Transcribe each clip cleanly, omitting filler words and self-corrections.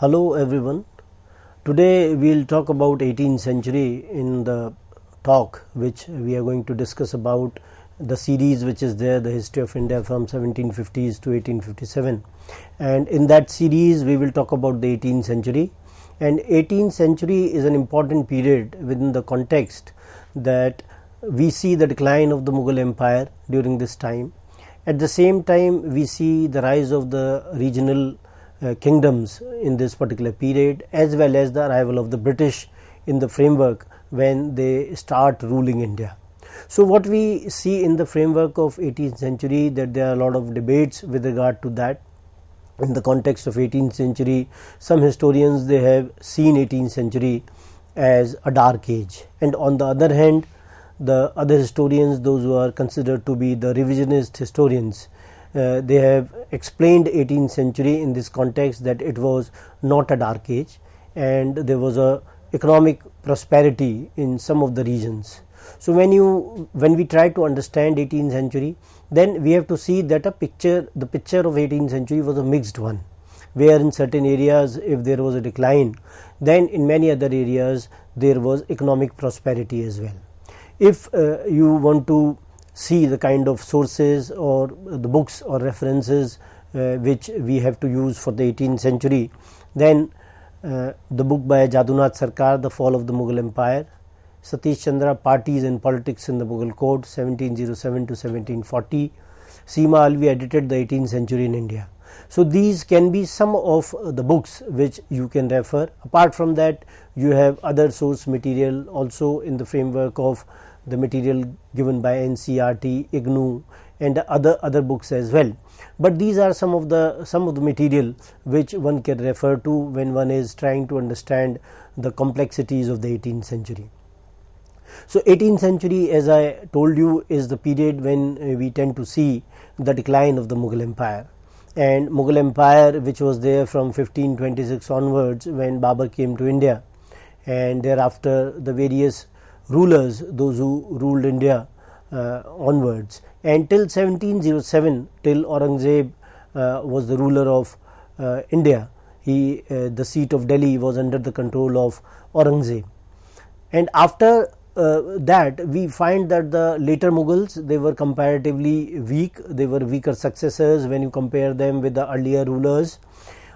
Hello everyone. Today we will talk about 18th century in the talk which we are going to discuss about the series which is there, the history of India from 1750s to 1857, and in that series we will talk about the 18th century. And 18th century is an important period within the context that we see the decline of the Mughal Empire during this time. At the same time we see the rise of the regional kingdoms in this particular period, as well as the arrival of the British in the framework when they start ruling India. So what we see in the framework of 18th century, that there are a lot of debates with regard to that. In the context of 18th century, some historians, they have seen 18th century as a dark age, and on the other hand, the other historians, those who are considered to be the revisionist historians, they have explained 18th century in this context that it was not a dark age and there was a economic prosperity in some of the regions. So when we try to understand 18th century, then we have to see that the picture of 18th century was a mixed one, where in certain areas if there was a decline, then in many other areas there was economic prosperity as well. If you want to see the kind of sources or the books or references which we have to use for the 18th century, then the book by Jadunath Sarkar, The Fall of the Mughal Empire, Satish Chandra, Parties and Politics in the Mughal Court, 1707 to 1740, Seema Alvi edited the 18th century in India. So these can be some of the books which you can refer. Apart from that, you have other source material also in the framework of the material given by NCERT, IGNOU and other books as well. But these are some of the material which one can refer to when one is trying to understand the complexities of the 18th century. So 18th century, as I told you, is the period when we tend to see the decline of the Mughal Empire. And Mughal Empire, which was there from 1526 onwards when Babur came to India, and thereafter the various rulers, those who ruled India onwards, and till 1707, till Aurangzeb was the ruler of India. The seat of Delhi was under the control of Aurangzeb, and after that we find that the later Mughals, they were comparatively weak. They were weaker successors when you compare them with the earlier rulers.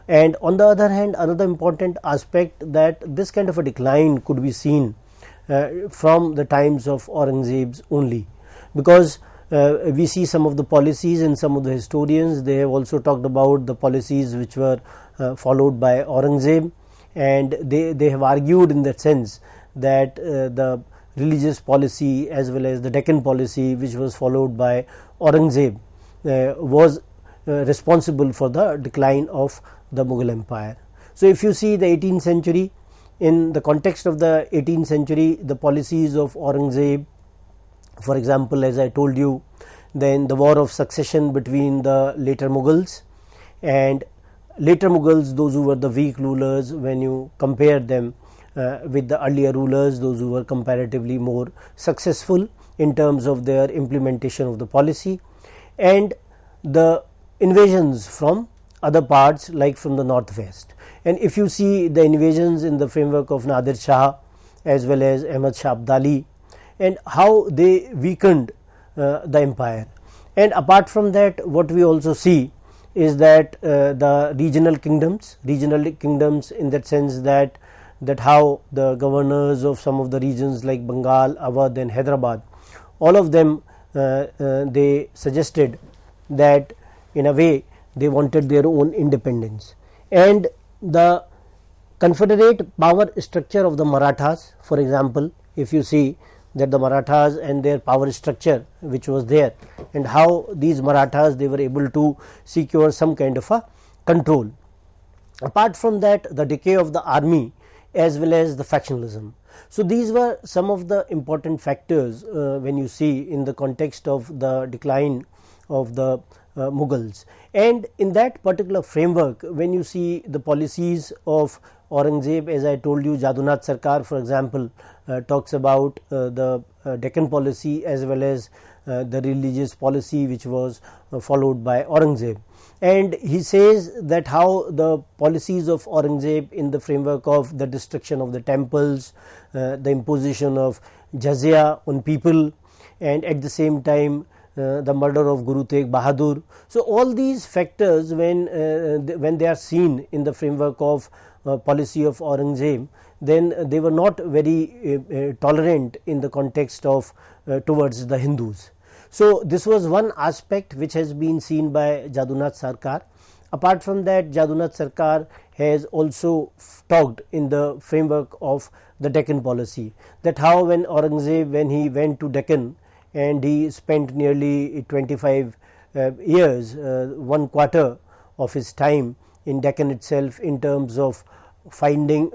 And on the other hand, another important aspect, that this kind of a decline could be seen from the times of Aurangzeb's only, because we see some of the policies, and some of the historians, they have also talked about the policies which were followed by Aurangzeb, and they have argued in that sense that the religious policy as well as the Deccan policy which was followed by Aurangzeb was responsible for the decline of the Mughal Empire. So if you see the 18th century, in the context of the 18th century, the policies of Aurangzeb, for example, as I told you, then the war of succession between the later Mughals, and later Mughals, those who were the weak rulers, when you compare them with the earlier rulers, those who were comparatively more successful in terms of their implementation of the policy, and the invasions from other parts like from the northwest. And if you see the invasions in the framework of Nadir Shah as well as Ahmad Shah Abdali, and how they weakened the empire. And apart from that, what we also see is that the regional kingdoms in that sense, that how the governors of some of the regions like Bengal, Awadh and Hyderabad, all of them they suggested that in a way they wanted their own independence. And the confederate power structure of the Marathas, for example, if you see that the Marathas and their power structure which was there, and how these Marathas, they were able to secure some kind of a control. Apart from that, the decay of the army as well as the factionalism. So these were some of the important factors when you see in the context of the decline of the Mughals. And in that particular framework, when you see the policies of Aurangzeb, as I told you, Jadunath Sarkar, for example, talks about the Deccan policy as well as the religious policy which was followed by Aurangzeb. and he says that how the policies of Aurangzeb in the framework of the destruction of the temples, the imposition of jizya on people, and at the same time the murder of Guru Tegh Bahadur. So all these factors, when they are seen in the framework of policy of Aurangzeb, then they were not very tolerant in the context of towards the Hindus. So this was one aspect which has been seen by Jadunath Sarkar. Apart from that, Jadunath Sarkar has also talked in the framework of the Deccan policy, that how when Aurangzeb, when he went to Deccan and he spent nearly 25 years, 1/4 of his time in Deccan itself in terms of fighting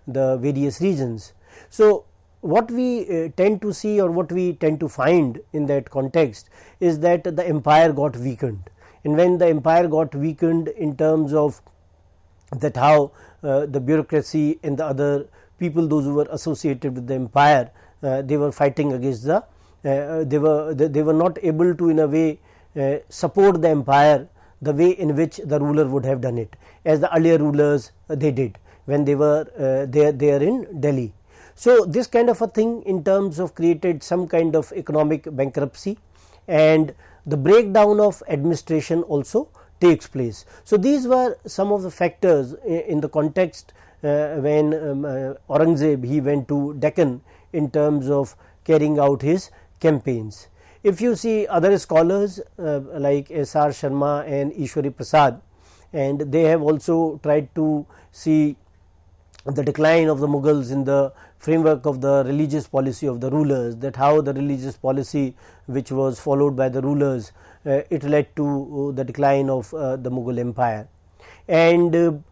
the various regions. So what we tend to see, or what we tend to find in that context, is that the empire got weakened, and when the empire got weakened in terms of that how the bureaucracy and the other people, those who were associated with the empire, they were fighting against the they were not able to in a way support the empire the way in which the ruler would have done it, as the earlier rulers they did when they were there in Delhi. So this kind of a thing in terms of created some kind of economic bankruptcy, and the breakdown of administration also takes place. So these were some of the factors in the context when Aurangzeb he went to Deccan in terms of carrying out his campaigns. If you see other scholars like S.R. Sharma and Ishwari Prasad, and they have also tried to see the decline of the Mughals in the framework of the religious policy of the rulers, that how the religious policy which was followed by the rulers, it led to the decline of the Mughal empire, and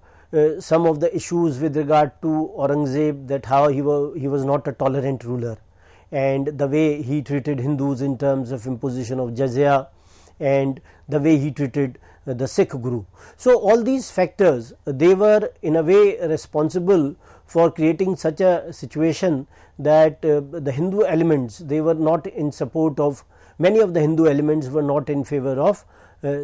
some of the issues with regard to Aurangzeb, that how he was not a tolerant ruler, and the way he treated Hindus in terms of imposition of jizya, and the way he treated the Sikh Guru. So all these factors, they were in a way responsible for creating such a situation that the Hindu elements, they were not in support of, many of the Hindu elements were not in favor of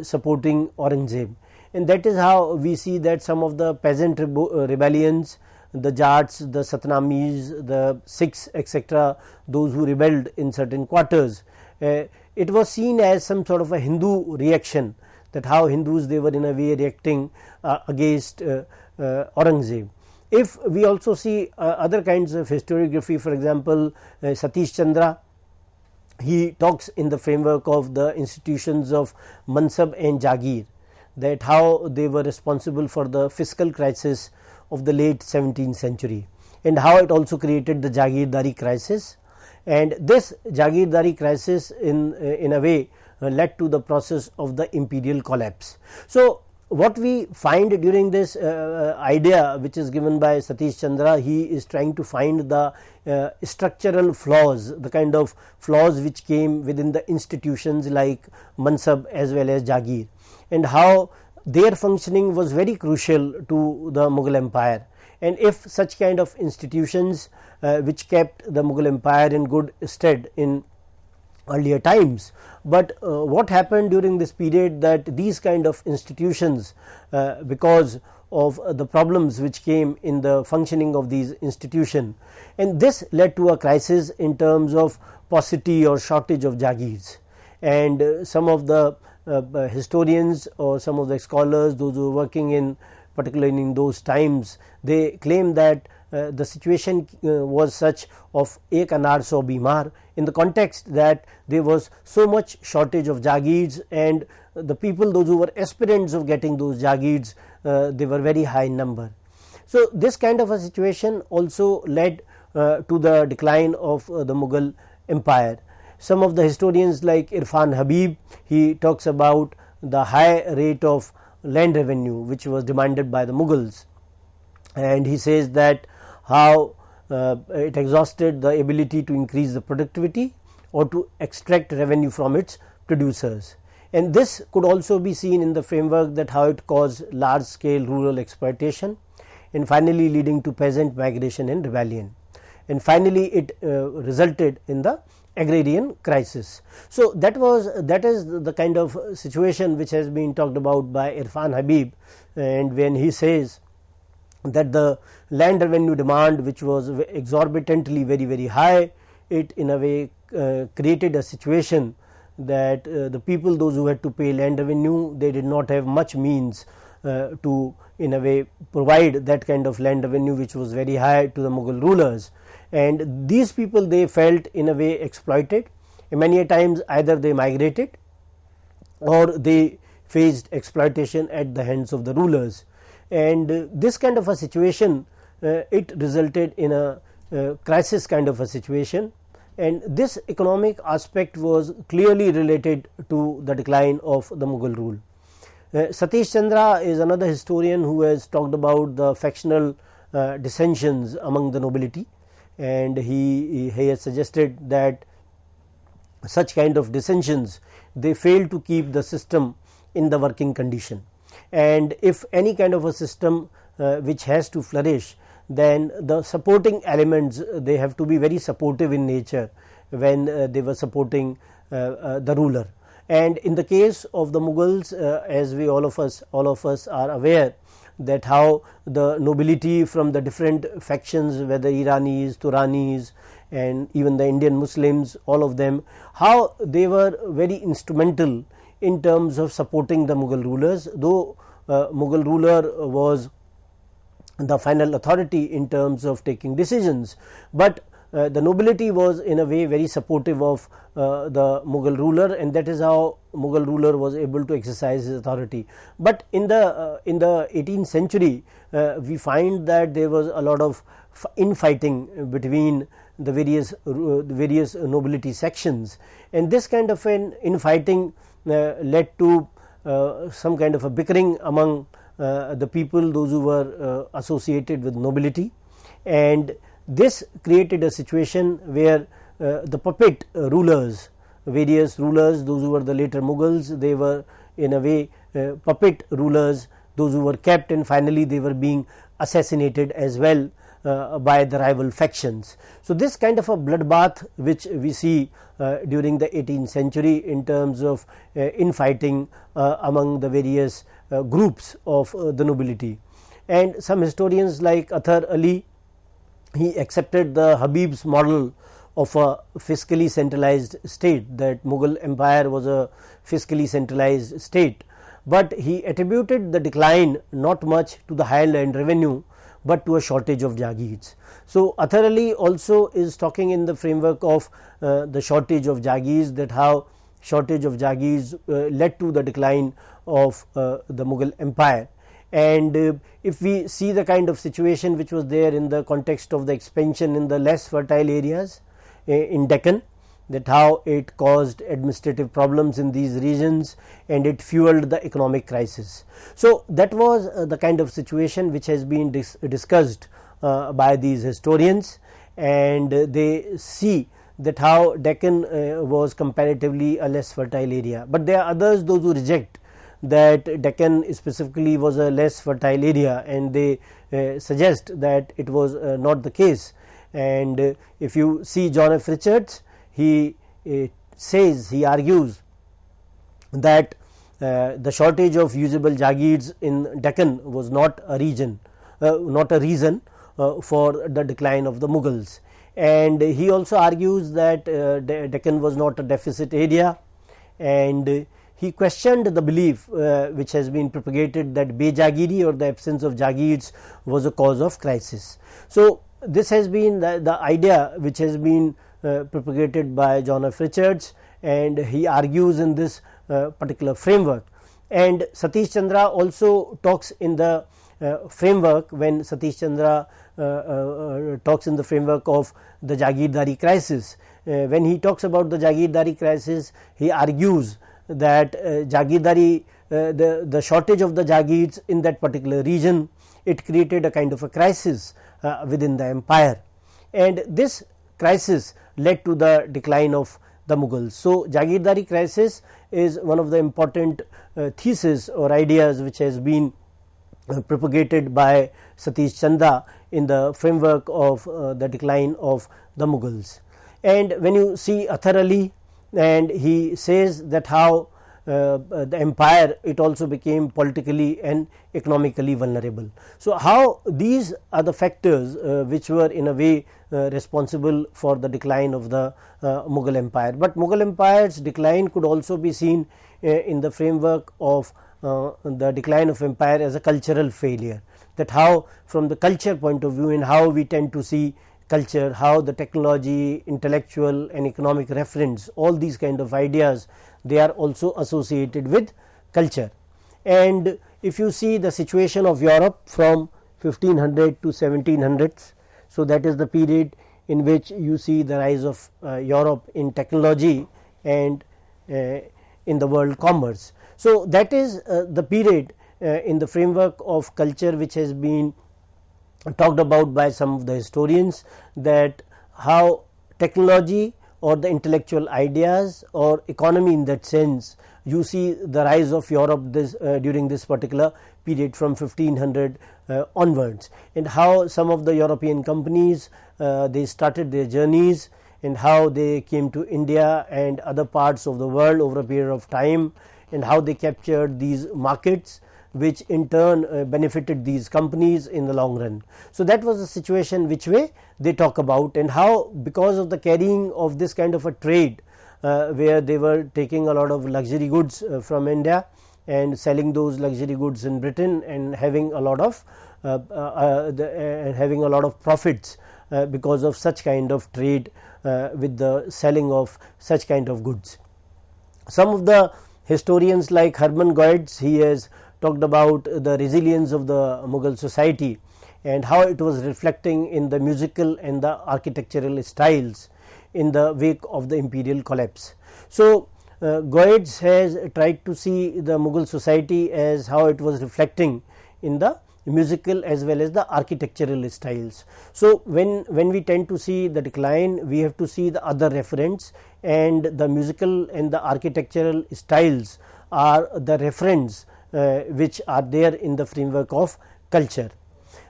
supporting Aurangzeb, and that is how we see that some of the peasant rebellions, the Jats, the Satnamis, the Sikhs, etc., those who rebelled in certain quarters, it was seen as some sort of a Hindu reaction, that how Hindus they were in a way reacting against Aurangzeb. If we also see other kinds of historiography, for example Satish Chandra, he talks in the framework of the institutions of Mansab and Jagir, that how they were responsible for the fiscal crisis of the late 17th century, and how it also created the Jagirdari crisis, and this Jagirdari crisis in a way led to the process of the imperial collapse. So what we find during this idea which is given by Satish Chandra, he is trying to find the structural flaws, the kind of flaws which came within the institutions like Mansab as well as Jagir, and how their functioning was very crucial to the Mughal empire, and if such kind of institutions which kept the Mughal empire in good stead in earlier times, but what happened during this period, that these kind of institutions, because of the problems which came in the functioning of these institutions, and this led to a crisis in terms of paucity or shortage of Jagirs, and some of the historians or some of the scholars, those who were working in particularly in those times, they claim that the situation was such of ek anar so bimar, in the context that there was so much shortage of Jagirs, and the people, those who were aspirants of getting those Jagirs, they were very high in number. So this kind of a situation also led to the decline of the Mughal empire. Some of the historians like Irfan Habib, he talks about the high rate of land revenue which was demanded by the Mughals, and he says that how it exhausted the ability to increase the productivity or to extract revenue from its producers, and this could also be seen in the framework that how it caused large scale rural exploitation, and finally leading to peasant migration and rebellion. and finally it resulted in the agrarian crisis. So that is the kind of situation which has been talked about by Irfan Habib, and when he says that the land revenue demand, which was exorbitantly very high, it in a way created a situation that the people, those who had to pay land revenue, they did not have much means to in a way provide that kind of land revenue which was very high to the Mughal rulers, and these people, they felt in a way exploited, and many a times either they migrated or they faced exploitation at the hands of the rulers. And this kind of a situation, it resulted in a crisis kind of a situation, and this economic aspect was clearly related to the decline of the Mughal rule. Satish Chandra is another historian who has talked about the factional dissensions among the nobility, and he has suggested that such kind of dissensions, they fail to keep the system in the working condition, and if any kind of a system which has to flourish, then the supporting elements, they have to be very supportive in nature when they were supporting the ruler. And in the case of the Mughals, as we all of us are aware, that how the nobility from the different factions, whether Iranis, Turanis, and even the Indian Muslims, all of them, how they were very instrumental in terms of supporting the Mughal rulers, though Mughal ruler was the final authority in terms of taking decisions, but the nobility was in a way very supportive of the Mughal ruler, and that is how Mughal ruler was able to exercise his authority. But in the 18th century, we find that there was a lot of infighting between the various nobility sections, and this kind of an infighting led to some kind of a bickering among the people, those who were associated with nobility, and this created a situation where the puppet rulers, various rulers, those who were the later Mughals, they were in a way puppet rulers, those who were kept, and finally they were being assassinated as well by the rival factions. So this kind of a bloodbath which we see during the 18th century in terms of infighting among the various groups of the nobility, and some historians like Athar Ali, he accepted the Habib's model of a fiscally centralized state, that Mughal empire was a fiscally centralized state, but he attributed the decline not much to the high land revenue but to a shortage of jagirs. So Athar Ali also is talking in the framework of the shortage of jagirs, that how shortage of jagirs led to the decline of the Mughal empire. And if we see the kind of situation which was there in the context of the expansion in the less fertile areas in Deccan, that how it caused administrative problems in these regions and it fueled the economic crisis. So that was the kind of situation which has been discussed by these historians, and they see that how Deccan was comparatively a less fertile area, but there are others, those who reject that Deccan specifically was a less fertile area, and they suggest that it was not the case. And if you see John F. Richards, he says, he argues that the shortage of usable jagirs in Deccan was not a reason for the decline of the Mughals, and he also argues that Deccan was not a deficit area, and he questioned the belief which has been propagated that Bejagiri or the absence of jagirs was a cause of crisis. So this has been the idea which has been propagated by John F. Richards, and he argues in this particular framework. And Satish Chandra also talks in the framework, when Satish Chandra talks in the framework of the Jagirdari crisis. When he talks about the Jagirdari crisis, he argues that Jagirdari, the shortage of the jagirs in that particular region, it created a kind of a crisis within the empire, and this crisis led to the decline of the Mughals. So Jagirdari crisis is one of the important theses or ideas which has been propagated by Satish Chanda in the framework of the decline of the Mughals. And when you see Athar Ali, and he says that how the empire, it also became politically and economically vulnerable. So how these are the factors which were in a way responsible for the decline of the Mughal empire. But Mughal empire's decline could also be seen in the framework of the decline of empire as a cultural failure, that how from the culture point of view and how we tend to see culture, how the technology, intellectual and economic reference, all these kind of ideas, they are also associated with culture. And if you see the situation of Europe from 1500 to 1700s, so that is the period in which you see the rise of Europe in technology and in the world commerce. So that is the period in the framework of culture which has been talked about by some of the historians, that how technology or the intellectual ideas or economy in that sense, you see the rise of Europe during this particular period from 1500 onwards, and how some of the European companies they started their journeys, and how they came to India and other parts of the world over a period of time, and how they captured these markets, which in turn benefited these companies in the long run. So that was the situation which way they talk about, and how because of the carrying of this kind of a trade where they were taking a lot of luxury goods from India and selling those luxury goods in Britain and having a lot of profits because of such kind of trade with the selling of such kind of goods. Some of the historians like Hermann Goetz, he has talked about the resilience of the Mughal society and how it was reflecting in the musical and the architectural styles in the wake of the imperial collapse. So Goetz has tried to see the Mughal society as how it was reflecting in the musical as well as the architectural styles. So when we tend to see the decline, we have to see the other reference, and the musical and the architectural styles are the reference which are there in the framework of culture.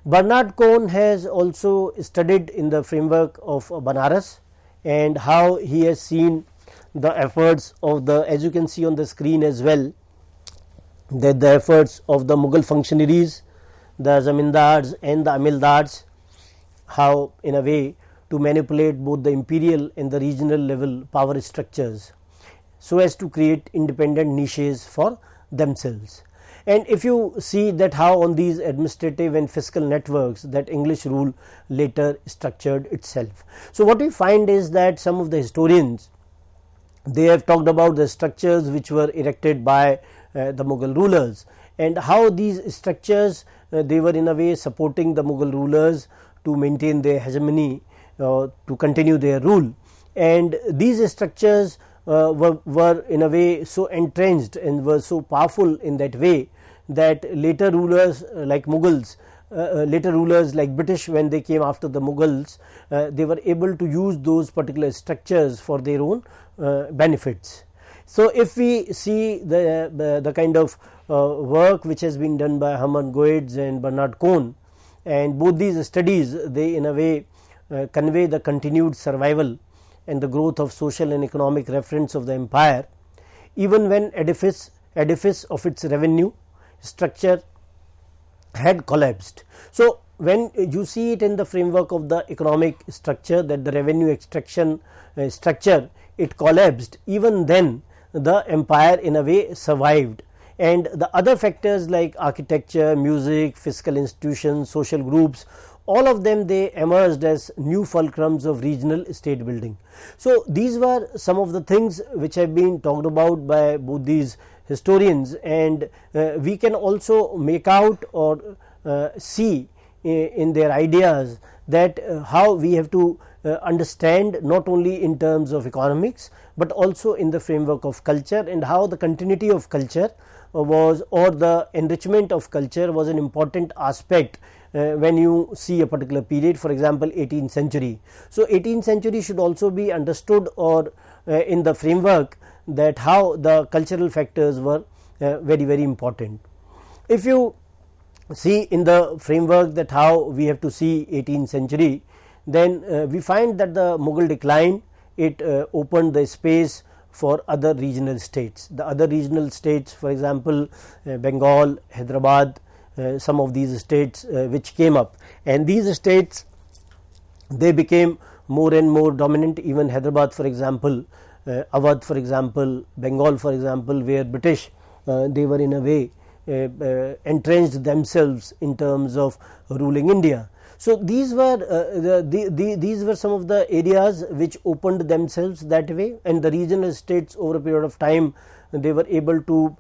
Bernard Cohn has also studied in the framework of Banaras, and how he has seen the efforts of the, as you can see on the screen as well, that the efforts of the Mughal functionaries, the zamindars and the amildars, how in a way to manipulate both the imperial and the regional level power structures so as to create independent niches for themselves. And if you see that how on these administrative and fiscal networks that English rule later structured itself. So what we find is that some of the historians, they have talked about the structures which were erected by the Mughal rulers, and how these structures they were in a way supporting the Mughal rulers to maintain their hegemony, to continue their rule. And these structures were in a way so entrenched and were so powerful in that way that later rulers like Mughals, later rulers like British, when they came after the Mughals, they were able to use those particular structures for their own benefits. So if we see the kind of work which has been done by Hermann Goetz and Bernard Cohn, and both these studies, they in a way convey the continued survival and the growth of social and economic reference of the empire, even when edifice of its revenue structure had collapsed. So when you see it in the framework of the economic structure, that the revenue extraction structure, it collapsed, even then the empire in a way survived, and the other factors like architecture, music, fiscal institutions, social groups, all of them, they emerged as new fulcrums of regional state building. So these were some of the things which have been talked about by both these historians, and we can also make out or see in their ideas that how we have to understand not only in terms of economics but also in the framework of culture, and how the continuity of culture was, or the enrichment of culture was an important aspect when you see a particular period, for example 18th century. So 18th century should also be understood or in the framework that how the cultural factors were very important. If you see in the framework that how we have to see 18th century, then we find that the Mughal decline, it opened the space for other regional states. The other regional states, for example, Bengal, Hyderabad, some of these states which came up, and these states, they became more and more dominant. Even Hyderabad, for example, Awadh, for example, Bengal, for example, where British they were in a way entrenched themselves in terms of ruling India. So these were these were some of the areas which opened themselves that way, and the regional states over a period of time, they were able to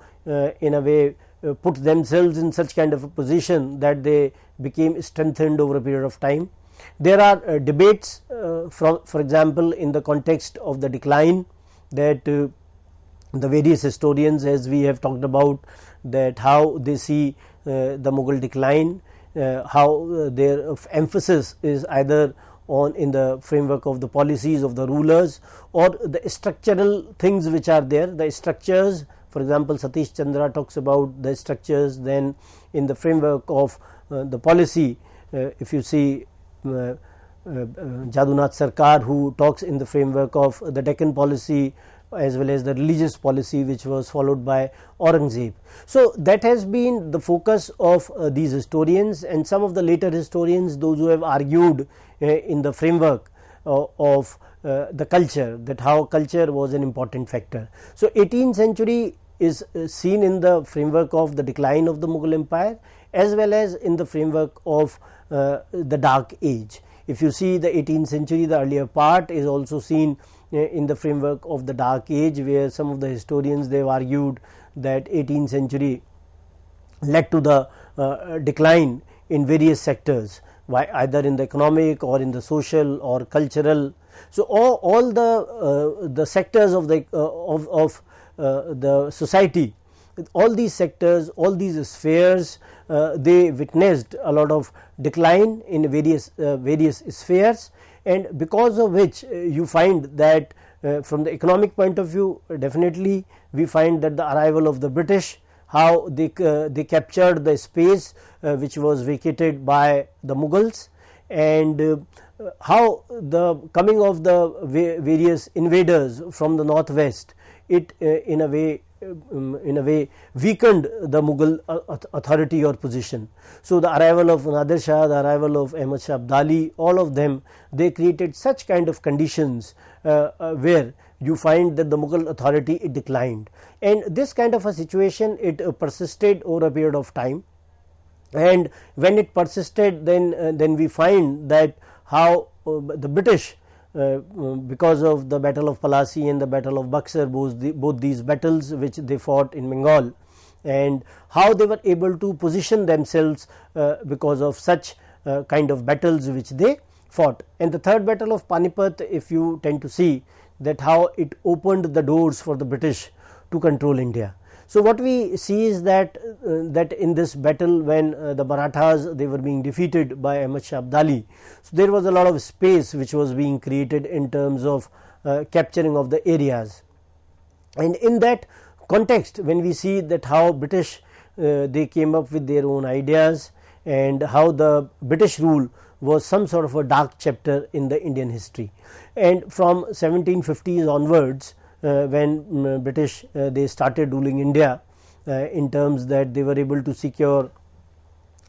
in a way put themselves in such kind of a position that they became strengthened over a period of time. There are debates for example, in the context of the decline, that the various historians, as we have talked about, that how they see the Mughal decline, how their emphasis is either on in the framework of the policies of the rulers or the structural things which are there, the structures. For example, Satish Chandra talks about the structures. Then in the framework of the policy, if you see Jadunath Sarkar, who talks in the framework of the Deccan policy as well as the religious policy which was followed by Aurangzeb. So that has been the focus of these historians, and some of the later historians, those who have argued in the framework of the culture, that how culture was an important factor. So 18th century is seen in the framework of the decline of the Mughal Empire as well as in the framework of the Dark Age. If you see the 18th century, the earlier part is also seen in the framework of the Dark Age, where some of the historians, they have argued that 18th century led to the decline in various sectors, either in the economic or in the social or cultural. So all the sectors of the society, all these sectors, all these spheres, they witnessed a lot of decline in various spheres, and because of which you find that from the economic point of view, definitely we find that the arrival of the British, how they captured the space which was vacated by the Mughals, and how the coming of the various invaders from the northwest, it in a way weakened the Mughal authority or position. So the arrival of Nadir Shah, the arrival of Ahmad Shah Abdali, all of them, they created such kind of conditions where you find that the Mughal authority, it declined, and this kind of a situation, it persisted over a period of time. And when it persisted, then we find that how the British, because of the Battle of Palasi and the Battle of Buxar, both these battles which they fought in Bengal, and how they were able to position themselves because of such kind of battles which they fought. And the third battle of Panipat, if you tend to see that how it opened the doors for the British to control India. So what we see is that in this battle, when the Marathas, they were being defeated by Ahmad Shah Abdali, so there was a lot of space which was being created in terms of capturing of the areas. And in that context, when we see that how British they came up with their own ideas, and how the British rule was some sort of a dark chapter in the Indian history. And from 1750s onwards, when British they started ruling India, in terms that they were able to secure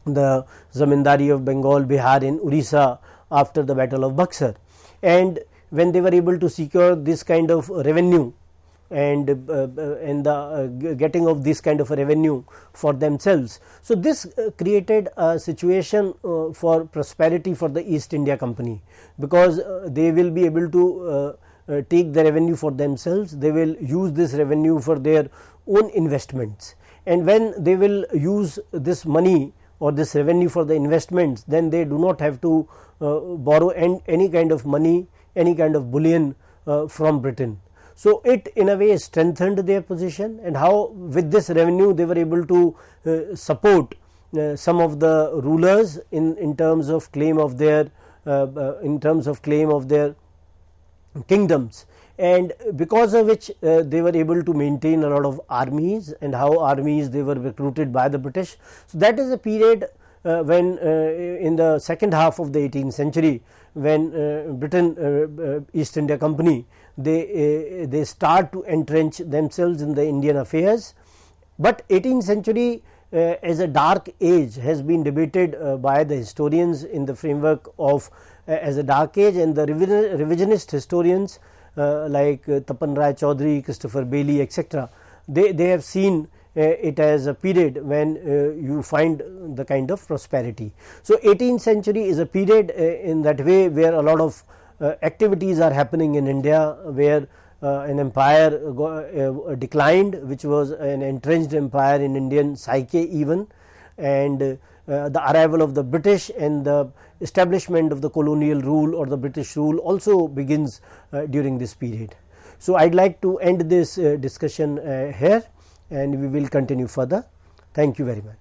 the zamindari of Bengal, Bihar and Orissa after the Battle of Buxar, and when they were able to secure this kind of revenue and the getting of this kind of a revenue for themselves. So this created a situation for prosperity for the East India Company, because they will be able to take the revenue for themselves, they will use this revenue for their own investments, and when they will use this money or this revenue for the investments, then they do not have to borrow any kind of money, any kind of bullion from Britain. So it in a way strengthened their position, and how with this revenue they were able to support some of the rulers in terms of claim of their kingdoms, and because of which they were able to maintain a lot of armies, and how armies they were recruited by the British. So that is a period when in the second half of the 18th century, when Britain East India Company, they start to entrench themselves in the Indian affairs. But 18th century as a dark age has been debated by the historians in the framework of as a dark age, and the revisionist historians like Tapan Rai Chaudhary, Christopher Bailey, etc. They have seen it as a period when you find the kind of prosperity. So 18th century is a period in that way where a lot of activities are happening in India, where an empire declined, which was an entrenched empire in Indian psyche even, and the arrival of the British and the establishment of the colonial rule or the British rule also begins during this period. So I would like to end this discussion here, and we will continue further. Thank you very much.